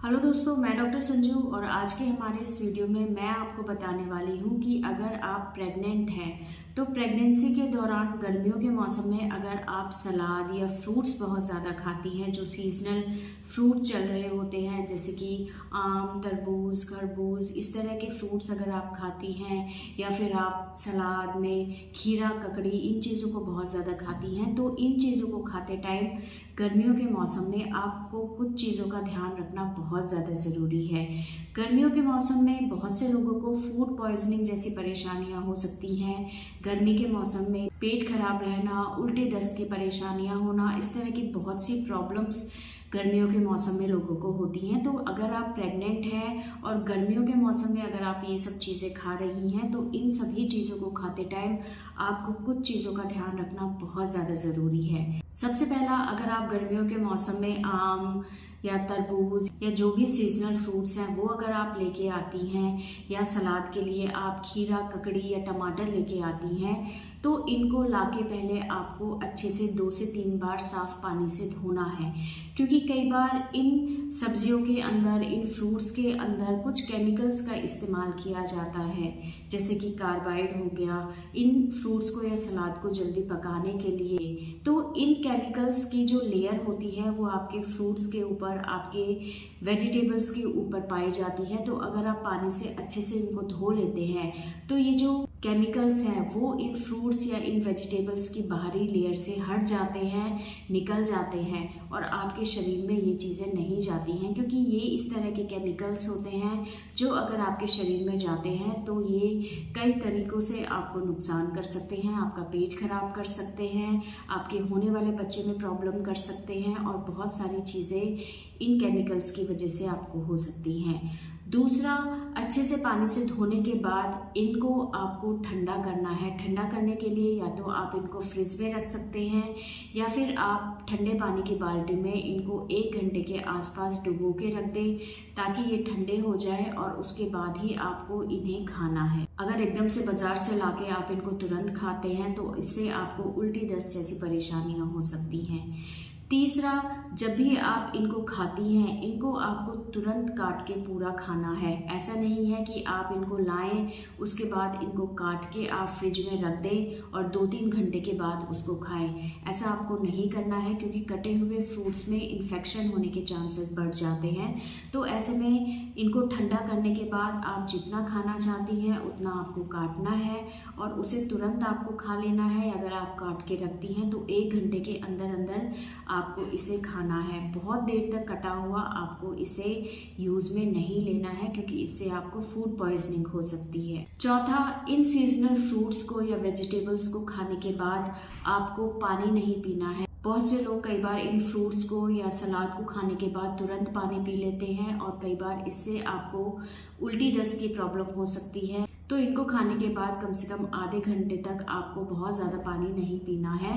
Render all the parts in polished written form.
Hello दोस्तों, मैं doctor Sanju और आज के हमारे इस वीडियो में मैं आपको बताने वाली हूँ कि अगर आप प्रेग्नेंट हैं तो प्रेगनेंसी के दौरान गर्मियों के मौसम में अगर आप सलाद या फ्रूट्स बहुत ज़्यादा खाती हैं, जो सीजनल फ्रूट चल रहे होते हैं जैसे कि आम, तरबूज, खरबूज, इस तरह के फ्रूट्स अगर आप खाती हैं या फिर आप सलाद में खीरा, ककड़ी, इन चीज़ों को बहुत ज़्यादा खाती हैं, तो इन चीज़ों को खाते टाइम गर्मियों के मौसम में आपको कुछ चीज़ों का ध्यान रखना बहुत ज़्यादा ज़रूरी है। गर्मियों के मौसम में बहुत से लोगों को फूड पॉइजनिंग जैसी परेशानियां हो सकती हैं। गर्मी के मौसम में पेट खराब रहना, उल्टे दस्त की परेशानियां होना, इस तरह की बहुत सी प्रॉब्लम्स गर्मियों के मौसम में लोगों को होती हैं। तो अगर आप प्रेग्नेंट हैं और गर्मियों के मौसम में अगर आप ये सब चीज़ें खा रही हैं तो इन सभी चीज़ों को खाते टाइम आपको कुछ चीज़ों का ध्यान रखना बहुत ज़्यादा ज़रूरी है। सबसे पहला, अगर आप गर्मियों के मौसम में आम या तरबूज या जो भी सीजनल फ्रूट्स हैं वो अगर आप लेके आती हैं, या सलाद के लिए आप खीरा, ककड़ी या टमाटर लेके आती हैं, तो इनको लाके पहले आपको अच्छे से 2 से 3 बार साफ पानी से धोना है। क्योंकि कई बार इन सब्जियों के अंदर, इन फ्रूट्स के अंदर कुछ केमिकल्स का इस्तेमाल किया जाता है, जैसे कि कार्बाइड हो गया, इन फ्रूट्स को या सलाद को जल्दी पकाने के लिए। तो इन केमिकल्स की जो लेयर होती है वो आपके फ्रूट्स के ऊपर, आपके वेजिटेबल्स के ऊपर पाई जाती है। तो अगर आप पानी से अच्छे से इनको धो लेते हैं तो ये जो केमिकल्स हैं वो इन फ्रूट्स या इन वेजिटेबल्स की बाहरी लेयर से हट जाते हैं, निकल जाते हैं और आपके शरीर में ये चीज़ें नहीं जाती हैं। क्योंकि ये इस तरह के केमिकल्स होते हैं जो अगर आपके शरीर में जाते हैं तो ये कई तरीक़ों से आपको नुकसान कर सकते हैं, आपका पेट खराब कर सकते हैं, आपके होने वाले बच्चे में प्रॉब्लम कर सकते हैं और बहुत सारी चीज़ें इन केमिकल्स की वजह से आपको हो सकती हैं। दूसरा, अच्छे से पानी से धोने के बाद इनको आपको ठंडा करना है। ठंडा करने के लिए या तो आप इनको फ्रिज में रख सकते हैं या फिर आप ठंडे पानी की बाल्टी में इनको 1 घंटे के आसपास डुबो के रख दें ताकि ये ठंडे हो जाए और उसके बाद ही आपको इन्हें खाना है। अगर एकदम से बाज़ार से लाके आप इनको तुरंत खाते हैं तो इससे आपको उल्टी दस्त जैसी परेशानियां हो सकती हैं। तीसरा, जब भी आप इनको खाती हैं, इनको आपको तुरंत काट के पूरा खाना है। ऐसा नहीं है कि आप इनको लाएं, उसके बाद इनको काट के आप फ्रिज में रख दें और 2-3 घंटे के बाद उसको खाएं। ऐसा आपको नहीं करना है क्योंकि कटे हुए फ्रूट्स में इन्फेक्शन होने के चांसेस बढ़ जाते हैं। तो ऐसे में इनको ठंडा करने के बाद आप जितना खाना चाहती हैं उतना आपको काटना है और उसे तुरंत आपको खा लेना है। अगर आप काट के रखती हैं तो 1 घंटे के अंदर अंदर आपको इसे खाना है। बहुत देर तक कटा हुआ आपको इसे यूज़ में नहीं लेना है क्योंकि इससे आपको फूड पॉइजनिंग हो सकती है। चौथा, इन सीजनल फ्रूट्स को या वेजिटेबल्स को खाने के बाद आपको पानी नहीं पीना है। बहुत से लोग कई बार इन फ्रूट्स को या सलाद को खाने के बाद तुरंत पानी पी लेते हैं और कई बार इससे आपको उल्टी दस्त की प्रॉब्लम हो सकती है। तो इनको खाने के बाद कम से कम आधे घंटे तक आपको बहुत ज़्यादा पानी नहीं पीना है।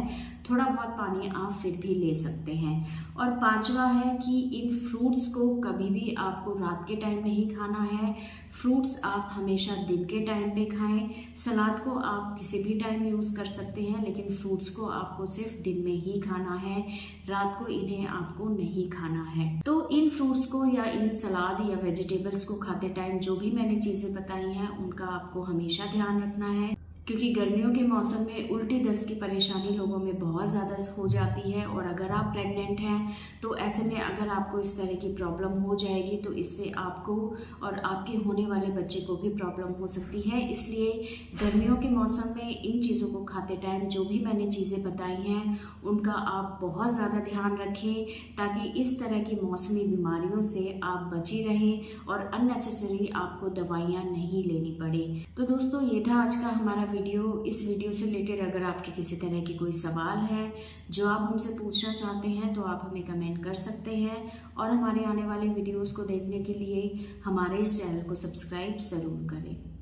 थोड़ा बहुत पानी आप फिर भी ले सकते हैं। और पांचवा है कि इन फ्रूट्स को कभी भी आपको रात के टाइम नहीं खाना है। फ्रूट्स आप हमेशा दिन के टाइम पे खाएं। सलाद को आप किसी भी टाइम यूज़ कर सकते हैं, लेकिन फ्रूट्स को आपको सिर्फ दिन में ही खाना है, रात को इन्हें आपको नहीं खाना है। तो इन फ्रूट्स को या इन सलाद या वेजिटेबल्स को खाते टाइम जो भी मैंने चीज़ें बताई हैं उनका आपको हमेशा ध्यान रखना है, क्योंकि गर्मियों के मौसम में उल्टी दस्त की परेशानी लोगों में बहुत ज़्यादा हो जाती है। और अगर आप प्रेग्नेंट हैं तो ऐसे में अगर आपको इस तरह की प्रॉब्लम हो जाएगी तो इससे आपको और आपके होने वाले बच्चे को भी प्रॉब्लम हो सकती है। इसलिए गर्मियों के मौसम में इन चीज़ों को खाते टाइम जो भी मैंने चीज़ें बताई हैं उनका आप बहुत ज़्यादा ध्यान रखें ताकि इस तरह की मौसमी बीमारियों से आप बची रहें और अननेसेसरी आपको दवाइयाँ नहीं लेनी पड़े। तो दोस्तों, ये था आज का हमारा वीडियो। इस वीडियो से रिलेटेड अगर आपके किसी तरह की कोई सवाल है जो आप हमसे पूछना चाहते हैं तो आप हमें कमेंट कर सकते हैं और हमारे आने वाले वीडियोस को देखने के लिए हमारे इस चैनल को सब्सक्राइब ज़रूर करें।